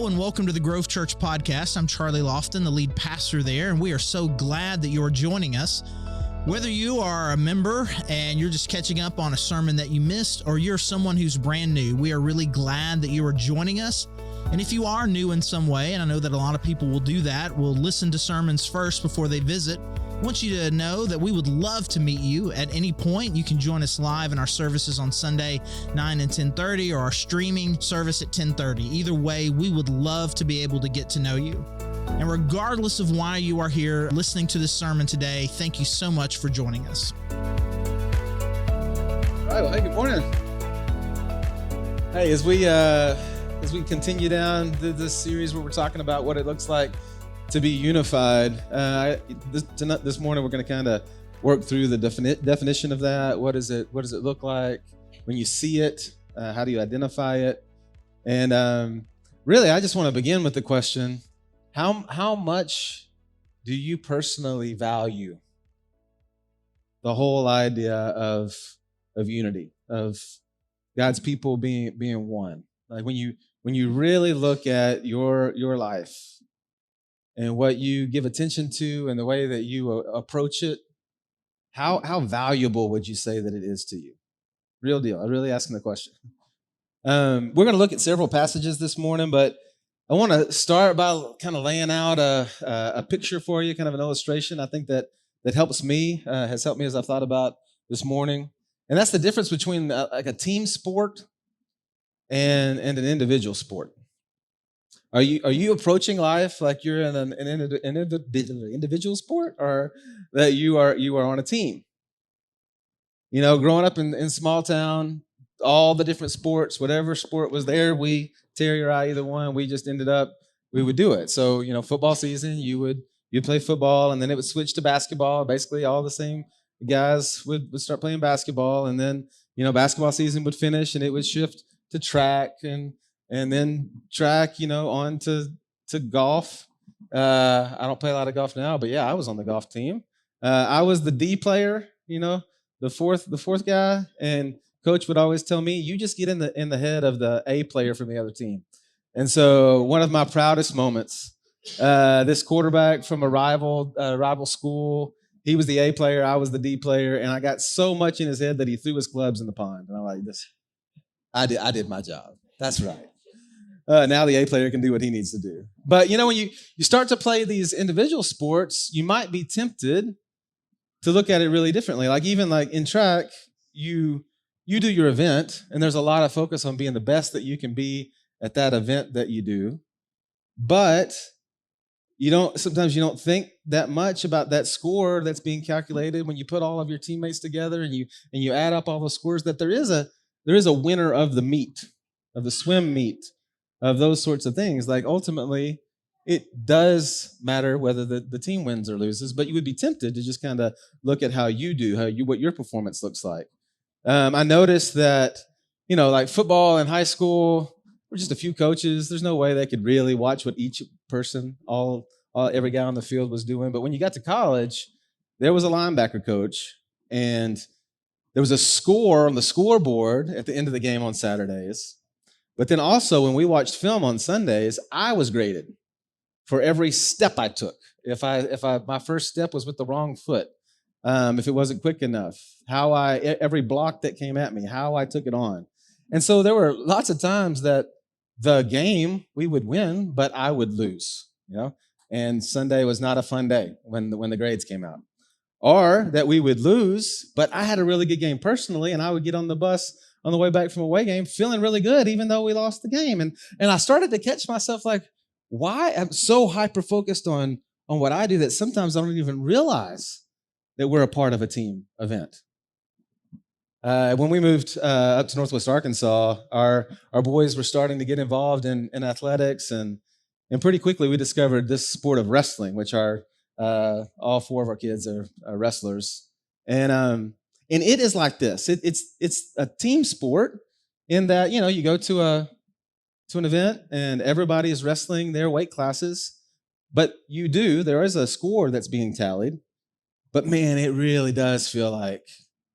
Hello and welcome to the Grove Church Podcast. I'm Charlie Lofton, the lead pastor there, and we are so glad that you are joining us. Whether you are a member and you're just catching up on a sermon that you missed, or you're someone who's brand new, we are really glad that you are joining us. And if you are new in some way, and I know that a lot of people will do that, will listen to sermons first before they visit, I want you to know that we would love to meet you at any point. You can join us live in our services on Sunday, 9 and 10:30, or our streaming service at 10:30. Either way, we would love to be able to get to know you. And regardless of why you are here listening to this sermon today, thank you so much for joining us. All right, well, hey, good morning. Hey, as we continue down this series where we're talking about what it looks like to be unified, this morning we're going to kind of work through the definition of that. What does it look like when you see it? How do you identify it? And really, I just want to begin with the question: How much do you personally value the whole idea of unity, of God's people being one? Like when you really look at your life and what you give attention to and the way that you approach it, how valuable would you say that it is to you? Real deal. I'm really asking the question. We're going to look at several passages this morning, but I want to start by kind of laying out a picture for you, kind of an illustration. I think that helps me, has helped me as I've thought about this morning. And that's the difference between like a team sport and an individual sport. Are you approaching life like you're in an individual sport, or that you are on a team? You know, growing up in small town, all the different sports, whatever sport was there, Terry or I, either one, we just ended up, we would do it. So, you know, football season, you'd play football, and then it would switch to basketball. Basically, all the same guys would start playing basketball, and then, you know, basketball season would finish, and it would shift to track, and then track, you know, on to golf. I don't play a lot of golf now, but yeah, I was on the golf team. I was the D player, you know, the fourth guy, and coach would always tell me, you just get in the head of the A player from the other team. And so one of my proudest moments, this quarterback from a rival school, he was the A player, I was the D player, and I got so much in his head that he threw his clubs in the pond. And I'm like, I did my job. That's right. Now the A player can do what he needs to do. But, you know, when you start to play these individual sports, you might be tempted to look at it really differently. Like even like in track, you do your event, and there's a lot of focus on being the best that you can be at that event that you do. But sometimes you don't think that much about that score that's being calculated when you put all of your teammates together and you add up all the scores, that there is a winner of the meet, of the swim meet, of those sorts of things. Like ultimately, it does matter whether the team wins or loses, but you would be tempted to just kind of look at how you do, what your performance looks like. I noticed that, you know, like football in high school, we're just a few coaches. There's no way they could really watch what each person, every guy on the field was doing. But when you got to college, there was a linebacker coach, and there was a score on the scoreboard at the end of the game on Saturdays. But then also when we watched film on Sundays, I was graded for every step I took. If my first step was with the wrong foot, if it wasn't quick enough, every block that came at me, how I took it on. And so there were lots of times that the game we would win, but I would lose, you know. And Sunday was not a fun day when the grades came out. Or that we would lose, but I had a really good game personally, and I would get on the bus on the way back from a away game feeling really good, even though we lost the game. And I started to catch myself like, why I'm so hyper-focused on what I do that sometimes I don't even realize that we're a part of a team event. When we moved up to Northwest Arkansas, our boys were starting to get involved in athletics, and pretty quickly we discovered this sport of wrestling, which all four of our kids are wrestlers. And it is like this. It's a team sport in that, you know, you go to an event and everybody is wrestling their weight classes, but there is a score that's being tallied. But man, it really does feel like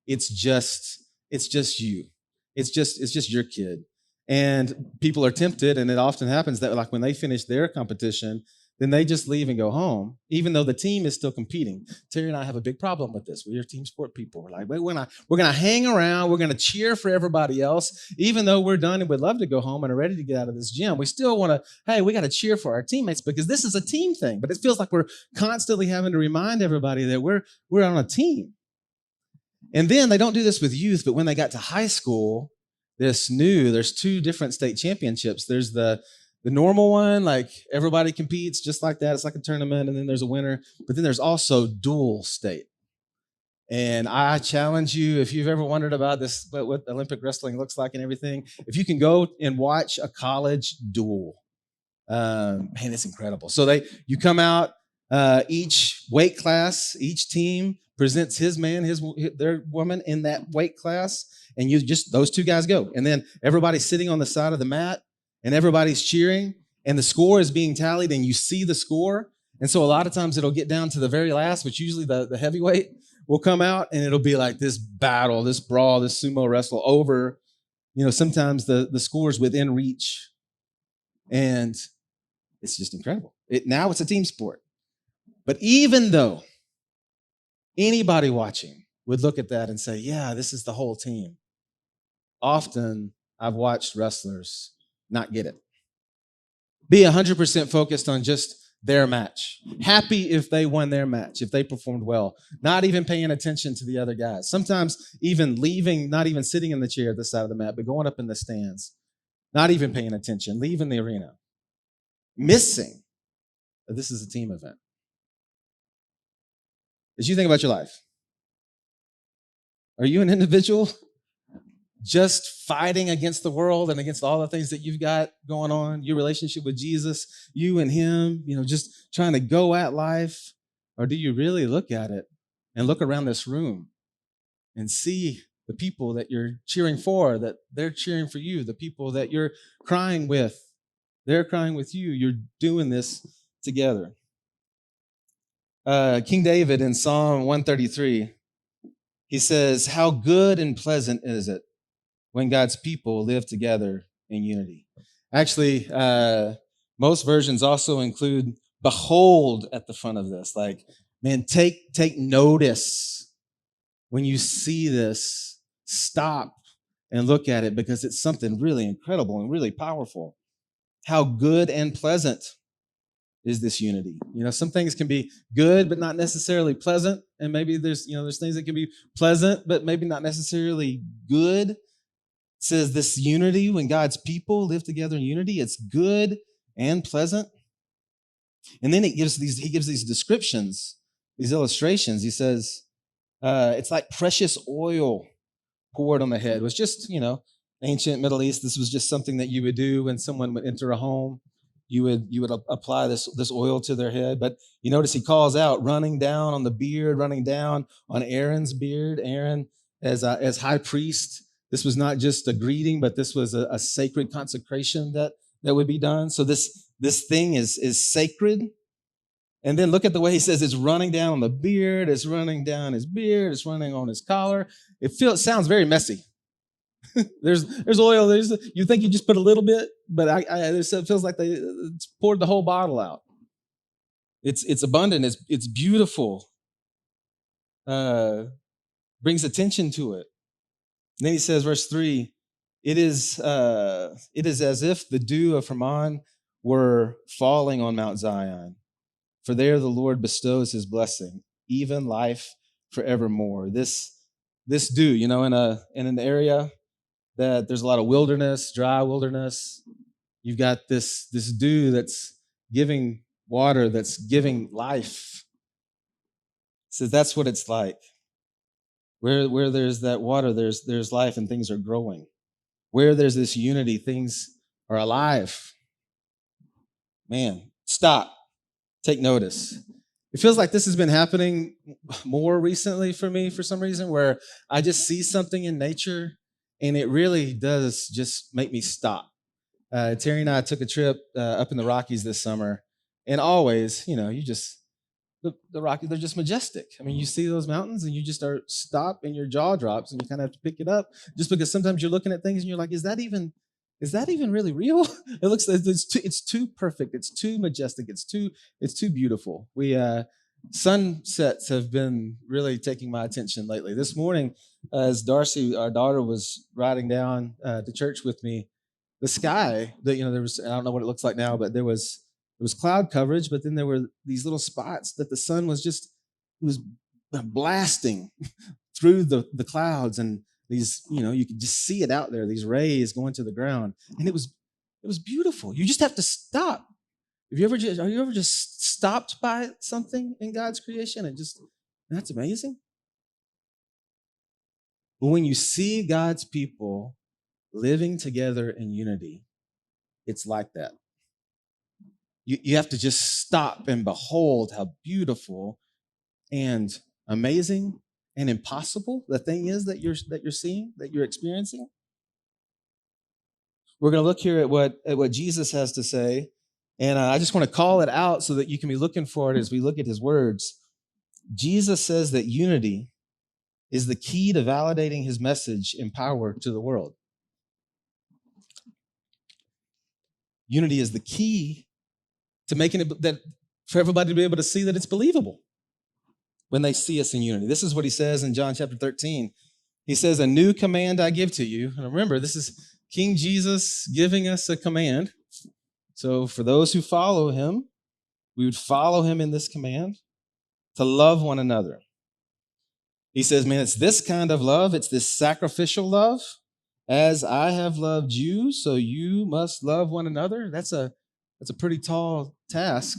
it's just you. It's just your kid. And people are tempted, and it often happens that like when they finish their competition, then they just leave and go home, even though the team is still competing. Terry and I have a big problem with this. We are team sport people. We're like, we're gonna hang around, we're gonna cheer for everybody else, even though we're done and would love to go home and are ready to get out of this gym. We still want to, hey, we got to cheer for our teammates because this is a team thing. But it feels like we're constantly having to remind everybody that we're on a team. And then they don't do this with youth, but when they got to high school, there's two different state championships. There's the normal one, like everybody competes just like that. It's like a tournament, and then there's a winner. But then there's also dual state. And I challenge you, if you've ever wondered about this, what Olympic wrestling looks like and everything, if you can go and watch a college duel, man, it's incredible. So you come out, each weight class, each team presents his man, their woman in that weight class, and those two guys go. And then everybody's sitting on the side of the mat, and everybody's cheering, and the score is being tallied, and you see the score. And so a lot of times it'll get down to the very last, which usually the heavyweight will come out, and it'll be like this battle, this brawl, this sumo wrestle over, sometimes the score's within reach. And it's just incredible. Now it's a team sport. But even though anybody watching would look at that and say, yeah, this is the whole team, often I've watched wrestlers not get it. Be 100% focused on just their match. Happy if they won their match, if they performed well. Not even paying attention to the other guys. Sometimes even leaving, not even sitting in the chair at the side of the mat, but going up in the stands. Not even paying attention. Leaving the arena. Missing that this is a team event. As you think about your life, are you an individual just fighting against the world and against all the things that you've got going on, your relationship with Jesus, you and him, just trying to go at life? Or do you really look at it and look around this room and see the people that you're cheering for, that they're cheering for you, the people that you're crying with, they're crying with you, you're doing this together? King David in Psalm 133, he says, how good and pleasant is it when God's people live together in unity. Actually, most versions also include behold at the front of this. Like, man, take notice when you see this. Stop and look at it because it's something really incredible and really powerful. How good and pleasant is this unity? Some things can be good but not necessarily pleasant, and maybe there's things that can be pleasant but maybe not necessarily good. It says this unity, when God's people live together in unity, it's good and pleasant. And then he gives these descriptions, these illustrations. He says, it's like precious oil poured on the head. It was just, ancient Middle East. This was just something that you would do when someone would enter a home. You would apply this oil to their head. But you notice he calls out running down on the beard, running down on Aaron's beard. Aaron as high priest. This was not just a greeting, but this was a sacred consecration that would be done. So this thing is sacred. And then look at the way he says it's running down on the beard, it's running down his beard, it's running on his collar. It sounds very messy. There's oil. You think you just put a little bit, but it feels like it's poured the whole bottle out. It's abundant. It's beautiful. Brings attention to it. And then he says, verse 3, it is as if the dew of Hermon were falling on Mount Zion. For there the Lord bestows his blessing, even life forevermore. This dew, in an area that there's a lot of wilderness, dry wilderness, you've got this dew that's giving water, that's giving life. It says that's what it's like. Where there's that water, there's life and things are growing. Where there's this unity, things are alive. Man, stop. Take notice. It feels like this has been happening more recently for me for some reason, where I just see something in nature and it really does just make me stop. Terry and I took a trip up in the Rockies this summer, and always, the Rockies, they're just majestic. I mean, you see those mountains and you just stop and your jaw drops and you kind of have to pick it up, just because sometimes you're looking at things and you're like, is that even is that even really real? It's too perfect. It's too majestic. It's too beautiful. Sunsets have been really taking my attention lately. This morning, as Darcy, our daughter, was riding down to church with me, the sky, there was, I don't know what it looks like now, but there was cloud coverage, but then there were these little spots that the sun it was blasting through the clouds, and these, you could just see it out there, these rays going to the ground, and it was beautiful. You just have to stop. Are you ever just stopped by something in God's creation and just, that's amazing? But when you see God's people living together in unity, it's like that. You have to just stop and behold how beautiful and amazing and impossible the thing is that you're seeing, that you're experiencing. We're going to look here at what Jesus has to say, and I just want to call it out so that you can be looking for it as we look at his words. Jesus says that unity is the key to validating his message and power to the world. Unity is the key to making it that for everybody to be able to see that it's believable when they see us in unity. This is what he says in John chapter 13. He says, "A new command I give to you." And remember, this is King Jesus giving us a command. So for those who follow him, we would follow him in this command to love one another. He says, man, it's this kind of love. It's this sacrificial love. As I have loved you, so you must love one another. That's a pretty tall task,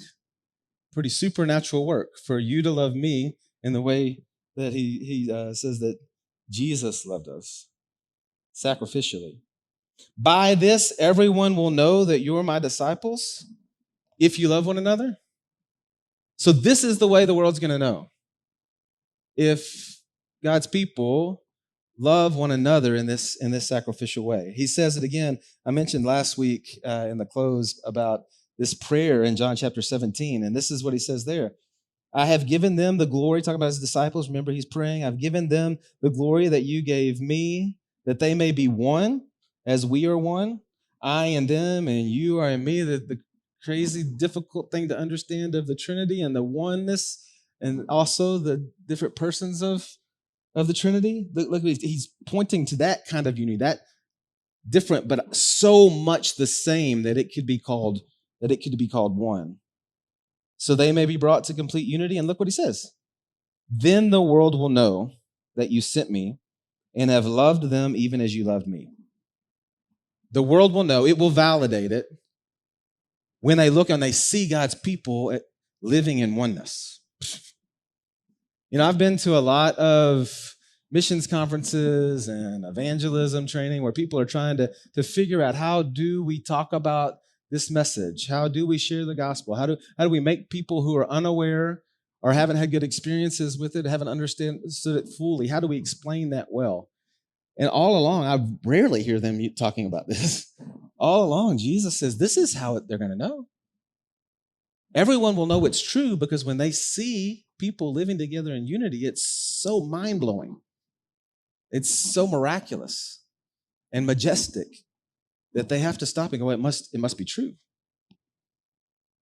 pretty supernatural work for you to love me in the way that he says that Jesus loved us, sacrificially. By this, everyone will know that you're my disciples if you love one another. So this is the way the world's going to know. If God's people love one another in this sacrificial way. He says it again. I mentioned last week in the close about this prayer in John chapter 17, and this is what he says there. I have given them the glory, talking about his disciples. Remember, he's praying. I've given them the glory that you gave me, that they may be one as we are one. I and them and you are in me. The crazy, difficult thing to understand of the Trinity and the oneness, and also the different persons of the Trinity. Look, he's pointing to that kind of unity, that different, but so much the same that it could be called one. So they may be brought to complete unity. And look what he says. Then the world will know that you sent me and have loved them even as you loved me. The world will know, it will validate it when they look and they see God's people living in oneness. I've been to a lot of missions conferences and evangelism training where people are trying to figure out, how do we talk about this message? How do we share the gospel? How do we make people who are unaware or haven't had good experiences with it, haven't understood it fully, how do we explain that well? And all along, I rarely hear them talking about this. All along, Jesus says, this is how they're going to know. Everyone will know it's true because when they see people living together in unity, it's so mind-blowing. It's so miraculous and majestic that they have to stop and go, it must be true.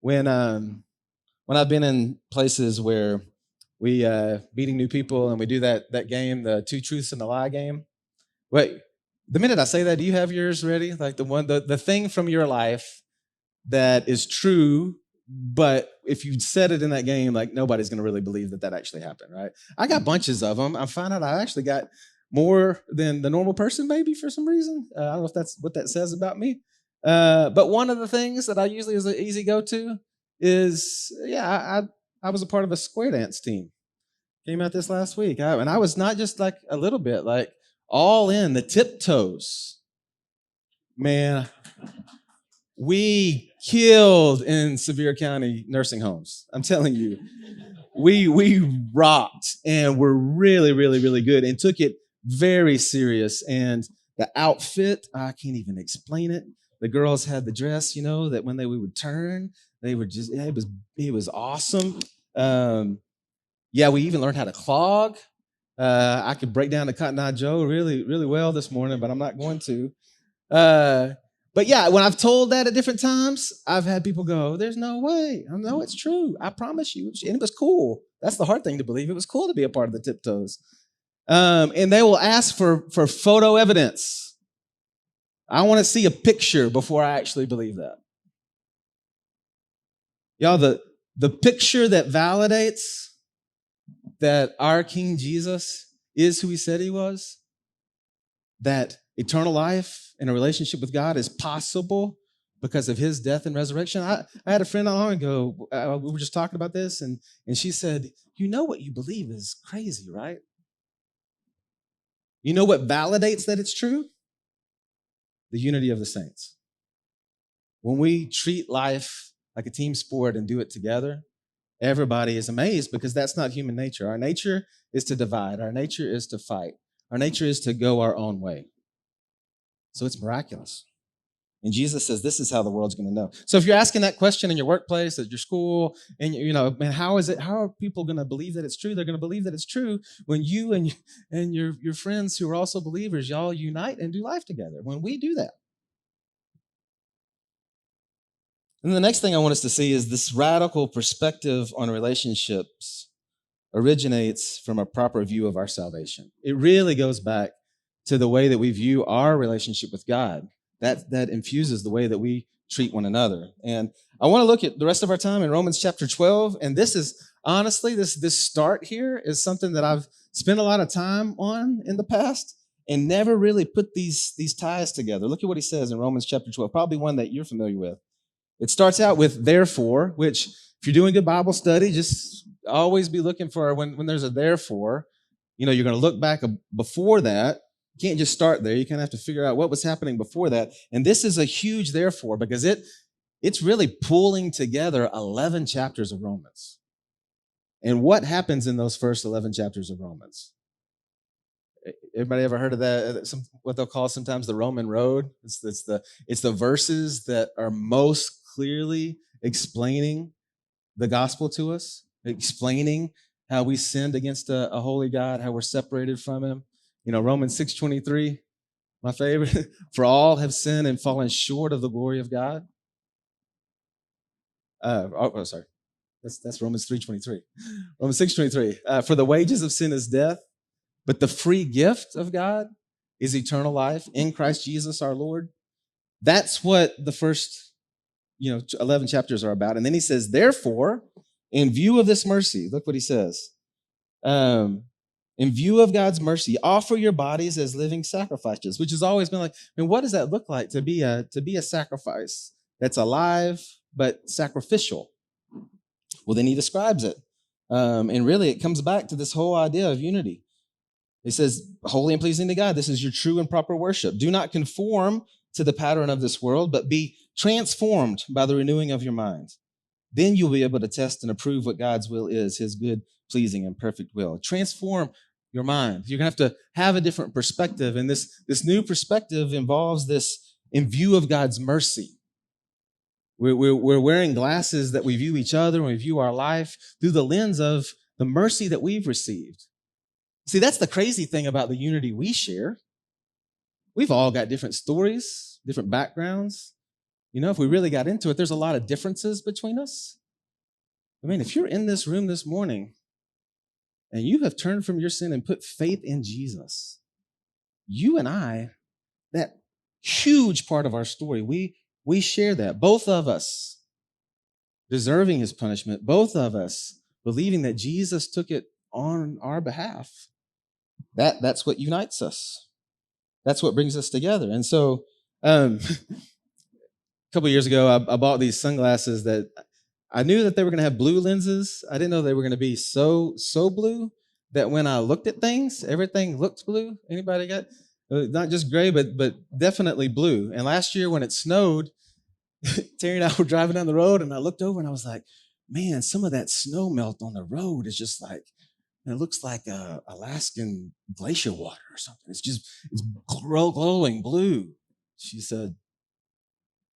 When I've been in places where we meeting new people and we do that game, the two truths and a lie game. Wait, the minute I say that, do you have yours ready? Like the thing from your life that is true, but if you said it in that game, like nobody's going to really believe that actually happened, right? I got bunches of them. I find out I actually got more than the normal person, maybe, for some reason. I don't know if that's what that says about me. But one of the things that I usually is an easy go-to is, I was a part of a square dance team. Came out this last week. And I was not just like a little bit, like all in, the tiptoes. Man, we killed in Sevier County nursing homes. I'm telling you, we rocked and were really, really, really good and took it very serious. And the outfit, I can't even explain it. The girls had the dress, that when we would turn, they were just, it was awesome. We even learned how to clog. I could break down the Cotton Eye Joe really, really well this morning, but I'm not going to. But yeah, when I've told that at different times, I've had people go, there's no way. I know it's true. I promise you. And it was cool. That's the hard thing to believe. It was cool to be a part of the tiptoes. And they will ask for photo evidence. I want to see a picture before I actually believe that. Y'all, the picture that validates that our King Jesus is who he said he was, that eternal life and a relationship with God is possible because of his death and resurrection. I had a friend not long ago, we were just talking about this, and she said, you know what you believe is crazy, right? You know what validates that it's true? The unity of the saints. When we treat life like a team sport and do it together, everybody is amazed because that's not human nature. Our nature is to divide. Our nature is to fight. Our nature is to go our own way. So it's miraculous. And Jesus says, this is how the world's going to know. So if you're asking that question in your workplace, at your school, and man, how are people going to believe that it's true? They're going to believe that it's true when you and your friends who are also believers, y'all unite and do life together. When we do that. And the next thing I want us to see is this radical perspective on relationships originates from a proper view of our salvation. It really goes back to the way that we view our relationship with God. That infuses the way that we treat one another. And I want to look at the rest of our time in Romans chapter 12. And this is, honestly, this start here is something that I've spent a lot of time on in the past and never really put these ties together. Look at what he says in Romans chapter 12, probably one that you're familiar with. It starts out with therefore, which if you're doing good Bible study, just always be looking for when there's a therefore, you're going to look back before that. You can't just start there. You kind of have to figure out what was happening before that. And this is a huge therefore because it's really pulling together 11 chapters of Romans. And what happens in those first 11 chapters of Romans? Everybody ever heard of that? What they'll call sometimes the Roman road. It's the verses that are most clearly explaining the gospel to us, explaining how we sinned against a holy God, how we're separated from him. Romans 6:23, my favorite. For all have sinned and fallen short of the glory of God. Sorry. That's Romans 3:23. Romans 6:23. For the wages of sin is death, but the free gift of God is eternal life in Christ Jesus our Lord. That's what the first 11 chapters are about. And then he says, therefore, in view of this mercy, look what he says. In view of God's mercy, offer your bodies as living sacrifices, which has always been like, what does that look like to be a sacrifice that's alive but sacrificial? Well, then he describes it. And really, it comes back to this whole idea of unity. He says, holy and pleasing to God, this is your true and proper worship. Do not conform to the pattern of this world, but be transformed by the renewing of your mind. Then you'll be able to test and approve what God's will is, his good, pleasing, and perfect will. Transform your mind. You're going to have to have a different perspective. And this new perspective involves this in view of God's mercy. We're wearing glasses that we view each other and we view our life through the lens of the mercy that we've received. See, that's the crazy thing about the unity we share. We've all got different stories, different backgrounds. If we really got into it, there's a lot of differences between us. If you're in this room this morning and you have turned from your sin and put faith in Jesus, you and I, that huge part of our story, we share that. Both of us deserving his punishment, both of us believing that Jesus took it on our behalf. That's what unites us. That's what brings us together. And so a couple of years ago, I bought these sunglasses that I knew that they were going to have blue lenses. I didn't know they were going to be so blue that when I looked at things, everything looked blue. Anybody got not just gray, but definitely blue. And last year when it snowed, Terry and I were driving down the road, and I looked over and I was like, man, some of that snow melt on the road is just like, it looks like Alaskan glacier water or something. It's glowing blue. She said,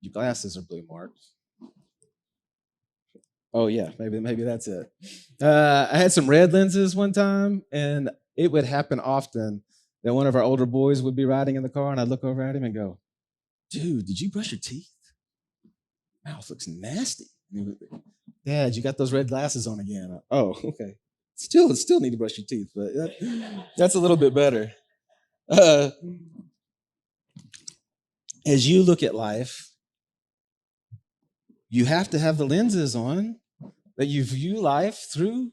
your glasses are blue, Mark. Oh yeah, maybe that's it. I had some red lenses one time, and it would happen often that one of our older boys would be riding in the car, and I'd look over at him and go, dude, did you brush your teeth? Mouth looks nasty. Dad, you got those red glasses on again. Oh, okay. Still need to brush your teeth, but that's a little bit better. As you look at life, you have to have the lenses on that you view life through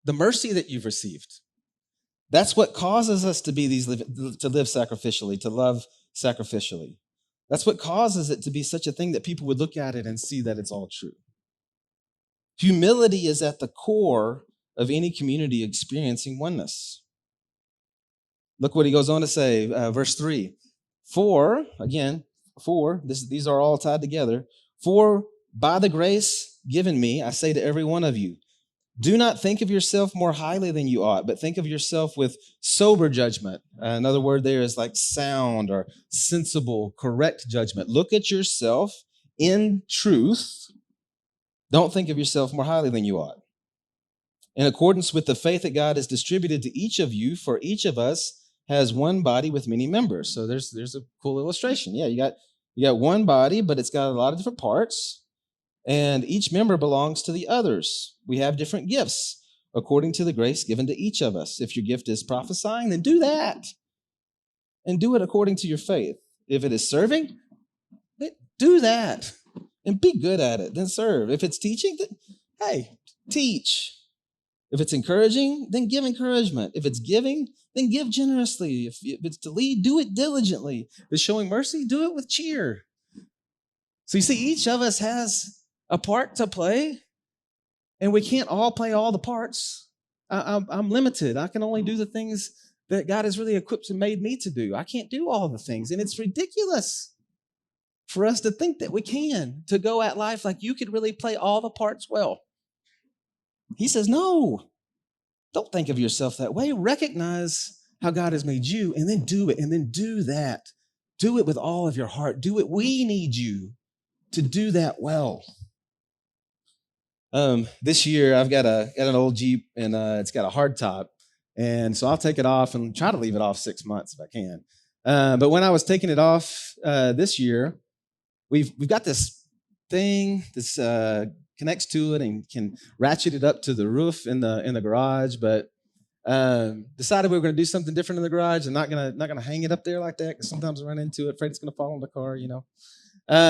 the mercy that you've received. That's what causes us to live sacrificially, to love sacrificially. That's what causes it to be such a thing that people would look at it and see that it's all true. Humility is at the core of any community experiencing oneness. Look what he goes on to say, verse 3. These are all tied together. For by the grace given me, I say to every one of you, do not think of yourself more highly than you ought, but think of yourself with sober judgment. Another word there is like sound or sensible, correct judgment. Look at yourself in truth. Don't think of yourself more highly than you ought. In accordance with the faith that God has distributed to each of you, for each of us has one body with many members. So there's a cool illustration. Yeah, you got one body, but it's got a lot of different parts. And each member belongs to the others. We have different gifts according to the grace given to each of us. If your gift is prophesying, then do that. And do it according to your faith. If it is serving, then do that. And be good at it, then serve. If it's teaching, then, hey, teach. If it's encouraging, then give encouragement. If it's giving, then give generously. If it's to lead, do it diligently. If it's showing mercy, do it with cheer. So you see, each of us has a part to play, and we can't all play all the parts. I'm limited. I can only do the things that God has really equipped and made me to do. I can't do all the things, and it's ridiculous for us to think that we can, to go at life like you could really play all the parts well. He says, no, don't think of yourself that way. Recognize how God has made you, and then do it, and then do that. Do it with all of your heart. Do it. We need you to do that well. This year, I've got an old Jeep, and it's got a hard top. And so I'll take it off and try to leave it off 6 months if I can. But when I was taking it off this year, we've got this thing, this connects to it and can ratchet it up to the roof in the garage. But decided we were going to do something different in the garage and not gonna hang it up there like that, because sometimes I run into it, afraid it's going to fall on the car, you know.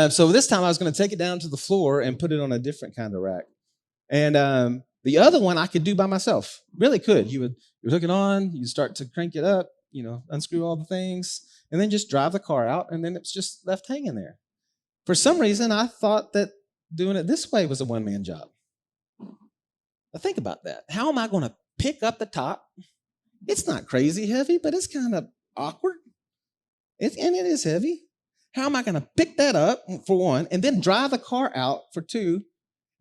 So this time I was going to take it down to the floor and put it on a different kind of rack. And the other one I could do by myself. Really could. You would hook it on, you start to crank it up, you know, unscrew all the things, and then just drive the car out, and then it's just left hanging there. For some reason, I thought that doing it this way was a one-man job. Now think about that. How am I going to pick up the top? It's not crazy heavy, but it's kind of awkward. And it is heavy. How am I going to pick that up, for one, and then drive the car out, for two?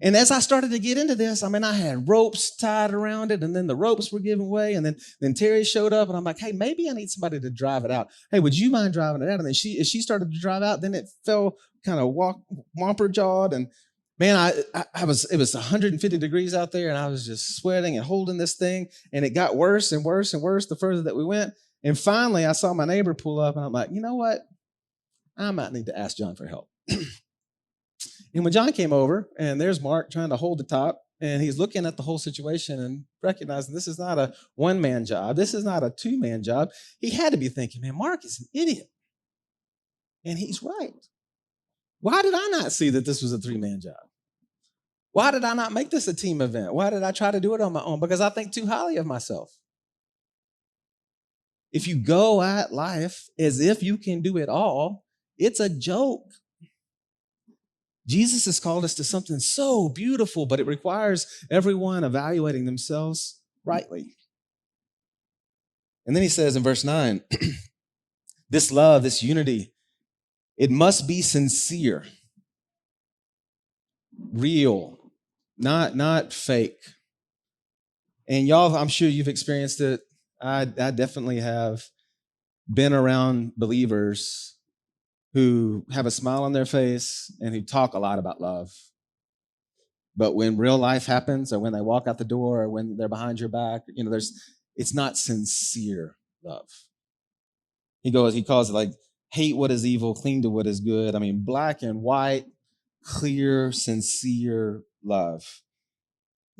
And as I started to get into this, I had ropes tied around it, and then the ropes were giving way, and then Terry showed up, and I'm like, hey, maybe I need somebody to drive it out. Hey, would you mind driving it out? And then as she started to drive out, then it fell kind of whomper-jawed, and man, it was 150 degrees out there, and I was just sweating and holding this thing, and it got worse and worse and worse the further that we went. And finally, I saw my neighbor pull up, and I'm like, you know what? I might need to ask John for help. And when John came over, and there's Mark trying to hold the top, and he's looking at the whole situation and recognizing this is not a one-man job. This is not a two-man job. He had to be thinking, man, Mark is an idiot. And he's right. Why did I not see that this was a three-man job? Why did I not make this a team event? Why did I try to do it on my own? Because I think too highly of myself. If you go at life as if you can do it all, it's a joke. Jesus has called us to something so beautiful, but it requires everyone evaluating themselves rightly. And then he says in verse 9, this love, this unity, it must be sincere, real, not fake. And y'all, I'm sure you've experienced it. I definitely have been around believers who have a smile on their face and who talk a lot about love. But when real life happens, or when they walk out the door, or when they're behind your back, you know, it's not sincere love. He calls it like hate what is evil, cling to what is good. I mean, black and white, clear, sincere love.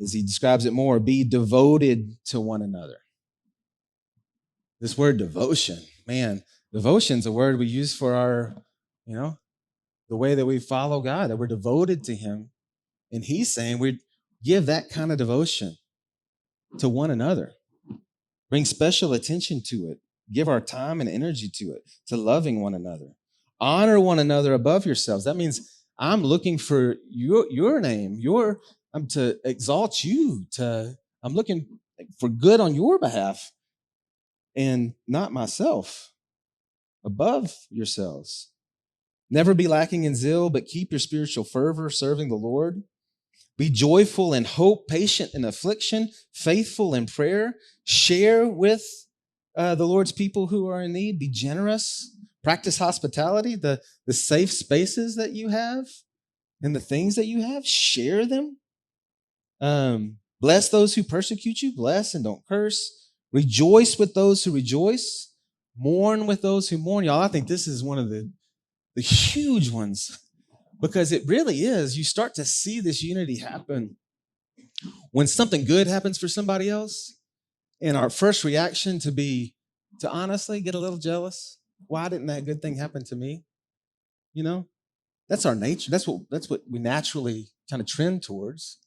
As he describes it more, be devoted to one another. This word devotion, man, devotion's a word we use for our, the way that we follow God, that we're devoted to him. And he's saying we give that kind of devotion to one another. Bring special attention to it. Give our time and energy to it, to loving one another. Honor one another above yourselves. That means I'm looking for your name, I'm to exalt you, I'm looking for good on your behalf and not myself, above yourselves. Never be lacking in zeal, but keep your spiritual fervor serving the Lord. Be joyful in hope, patient in affliction, faithful in prayer. Share with the Lord's people who are in need. Be generous. Practice hospitality, the safe spaces that you have and the things that you have. Share them. Bless those who persecute you. Bless and don't curse. Rejoice with those who rejoice. Mourn with those who mourn. Y'all, I think this is one of the huge ones, because it really is. You start to see this unity happen when something good happens for somebody else, and our first reaction to honestly get a little jealous. Why didn't that good thing happen to me? That's our nature. That's what we naturally kind of trend towards.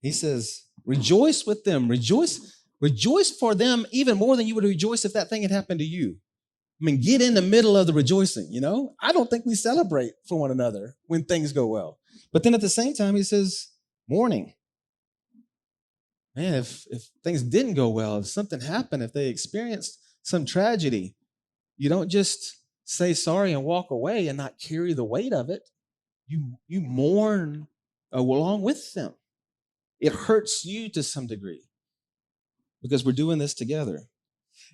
He says, rejoice with them. Rejoice for them even more than you would rejoice if that thing had happened to you. I mean, get in the middle of the rejoicing, I don't think we celebrate for one another when things go well. But then at the same time, he says, mourning. Man, if things didn't go well, if something happened, if they experienced some tragedy, you don't just say sorry and walk away and not carry the weight of it. You mourn along with them. It hurts you to some degree because we're doing this together.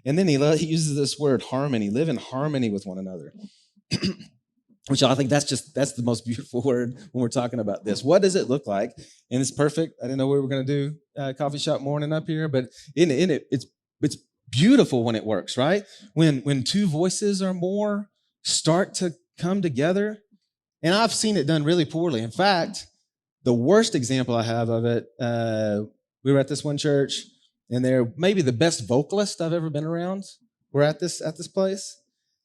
And then he uses this word harmony. Live in harmony with one another, which I think that's the most beautiful word when we're talking about this. What does it look like? And it's perfect. I didn't know we were going to do coffee shop morning up here, but in it, it's beautiful when it works, right? When two voices or more start to come together. And I've seen it done really poorly. In fact, the worst example I have of it, we were at this one church, and they're maybe the best vocalist I've ever been around. We're at this place.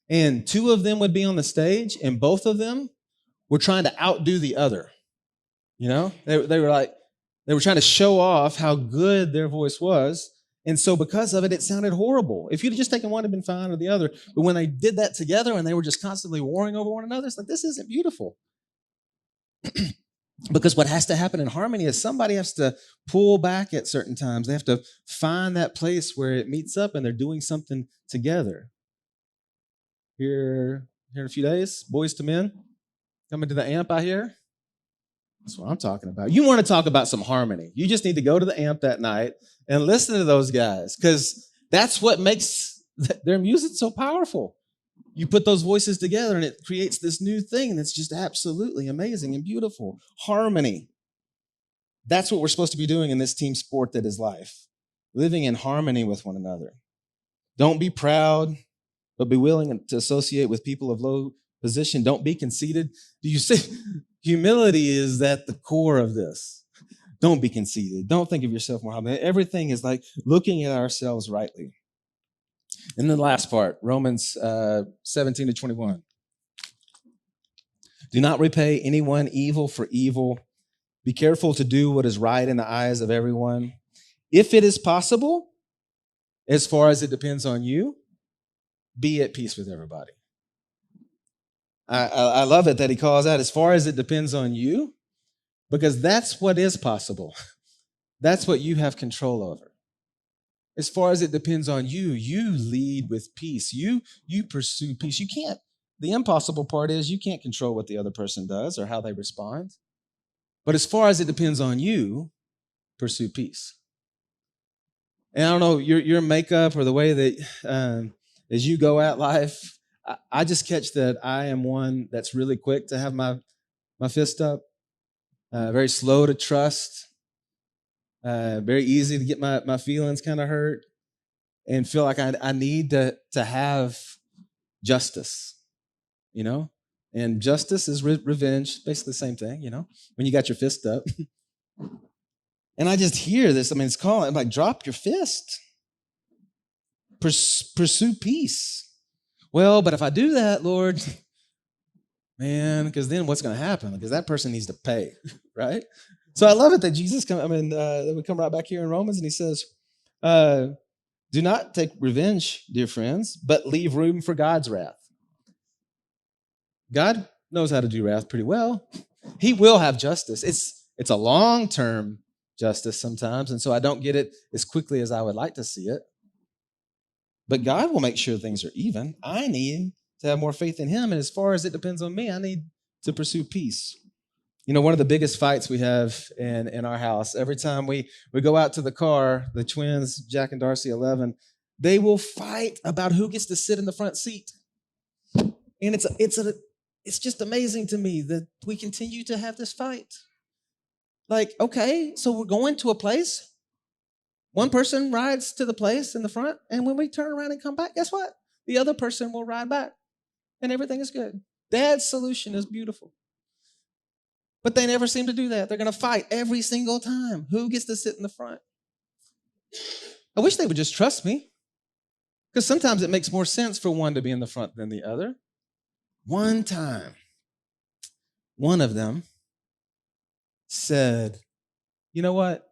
And two of them would be on the stage, and both of them were trying to outdo the other. They were trying to show off how good their voice was. And so because of it, it sounded horrible. If you'd have just taken one, it'd been fine, or the other. But when they did that together and they were just constantly warring over one another, it's like, this isn't beautiful. Because what has to happen in harmony is somebody has to pull back at certain times. They have to find that place where it meets up and they're doing something together. Here in a few days, Boys to Men coming to the AMP out here. That's what I'm talking about. You want to talk about some harmony. You just need to go to the AMP that night and listen to those guys, because that's what makes their music so powerful. You put those voices together and it creates this new thing that's just absolutely amazing and beautiful. Harmony. That's what we're supposed to be doing in this team sport that is life. Living in harmony with one another. Don't be proud, but be willing to associate with people of low position. Don't be conceited. Do you see? Humility is at the core of this. Don't be conceited. Don't think of yourself more highly. Everything is like looking at ourselves rightly. And then the last part, Romans 17 to 21. Do not repay anyone evil for evil. Be careful to do what is right in the eyes of everyone. If it is possible, as far as it depends on you, be at peace with everybody. I love it that he calls out, as far as it depends on you, because that's what is possible. That's what you have control over. As far as it depends on you, you lead with peace. You pursue peace. You can't. The impossible part is you can't control what the other person does or how they respond. But as far as it depends on you, pursue peace. And I don't know, your makeup or the way that as you go at life, I just catch that I am one that's really quick to have my fist up, very slow to trust, very easy to get my feelings kind of hurt and feel like I need to have justice. And justice is revenge, basically the same thing, when you got your fist up. And I just hear this. It's calling, I'm like, drop your fist. Pursue peace. Well, but if I do that, Lord, man, because then what's going to happen? Because that person needs to pay, right? So I love it that Jesus we come right back here in Romans, and he says, do not take revenge, dear friends, but leave room for God's wrath. God knows how to do wrath pretty well. He will have justice. It's a long-term justice sometimes, and so I don't get it as quickly as I would like to see it. But God will make sure things are even. I need to have more faith in him, and as far as it depends on me, I need to pursue peace. One of the biggest fights we have in our house, every time we go out to the car, the twins, Jack and Darcy, 11, they will fight about who gets to sit in the front seat. And it's just amazing to me that we continue to have this fight. Like, okay, so we're going to a place. One person rides to the place in the front, and when we turn around and come back, guess what? The other person will ride back, and everything is good. Dad's solution is beautiful. But they never seem to do that. They're going to fight every single time. Who gets to sit in the front? I wish they would just trust me, because sometimes it makes more sense for one to be in the front than the other. One time, one of them said, you know what?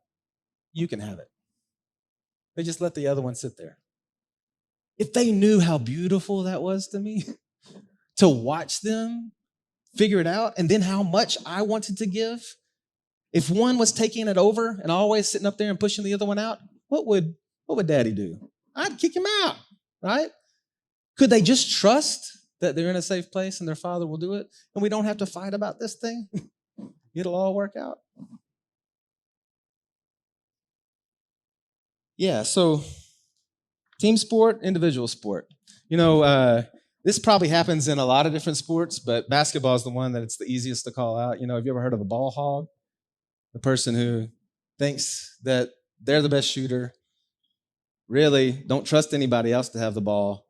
You can have it. They just let the other one sit there. If they knew how beautiful that was to me, to watch them figure it out, and then how much I wanted to give. If one was taking it over and always sitting up there and pushing the other one out, what would Daddy do? I'd kick him out, right? Could they just trust that they're in a safe place and their father will do it, and we don't have to fight about this thing? It'll all work out. Yeah, so team sport, individual sport. This probably happens in a lot of different sports, but basketball is the one that it's the easiest to call out. Have you ever heard of a ball hog? The person who thinks that they're the best shooter, really don't trust anybody else to have the ball,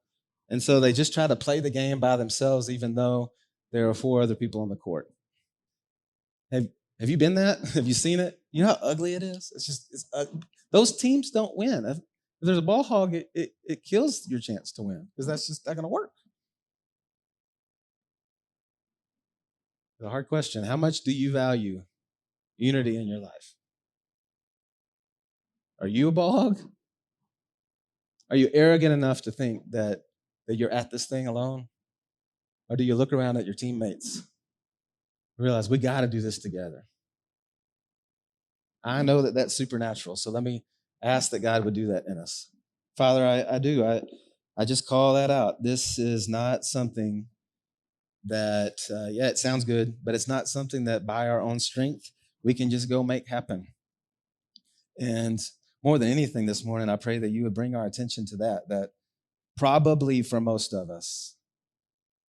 and so they just try to play the game by themselves, even though there are 4 other people on the court. Have you been that? Have you seen it? You know how ugly it is? It's ugly. Those teams don't win. If there's a ball hog, it kills your chance to win, because that's just not going to work. The hard question, how much do you value unity in your life? Are you a ball hog? Are you arrogant enough to think that you're at this thing alone? Or do you look around at your teammates and realize we got to do this together? I know that that's supernatural, so let me ask that God would do that in us. Father, I do. I just call that out. This is not something that, it sounds good, but it's not something that by our own strength we can just go make happen. And more than anything this morning, I pray that you would bring our attention to that probably for most of us,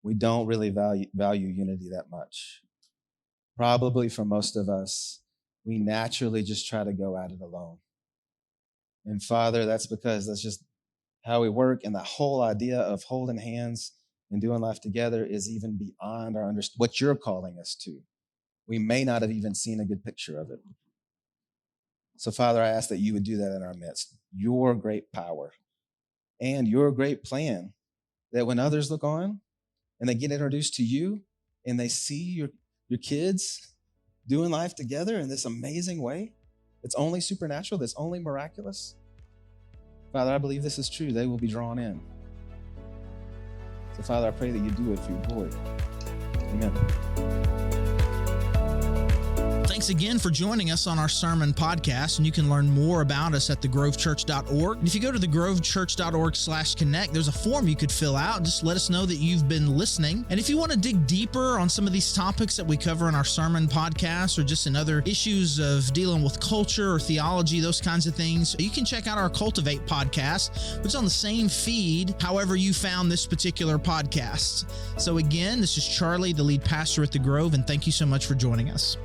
we don't really value unity that much. Probably for most of us, we naturally just try to go at it alone. And Father, that's because that's just how we work, and that whole idea of holding hands and doing life together is even beyond our what you're calling us to. We may not have even seen a good picture of it. So, Father, I ask that you would do that in our midst. Your great power and your great plan, that when others look on and they get introduced to you and they see your kids doing life together in this amazing way, it's only supernatural, that's only miraculous. Father, I believe this is true. They will be drawn in. So, Father, I pray that you do it for your glory. Amen. Thanks again for joining us on our sermon podcast, and you can learn more about us at thegrovechurch.org. And if you go to thegrovechurch.org/connect, there's a form you could fill out. Just let us know that you've been listening. And if you want to dig deeper on some of these topics that we cover in our sermon podcast, or just in other issues of dealing with culture or theology, those kinds of things, you can check out our Cultivate podcast, which is on the same feed, however you found this particular podcast. So again, this is Charlie, the lead pastor at The Grove, and thank you so much for joining us.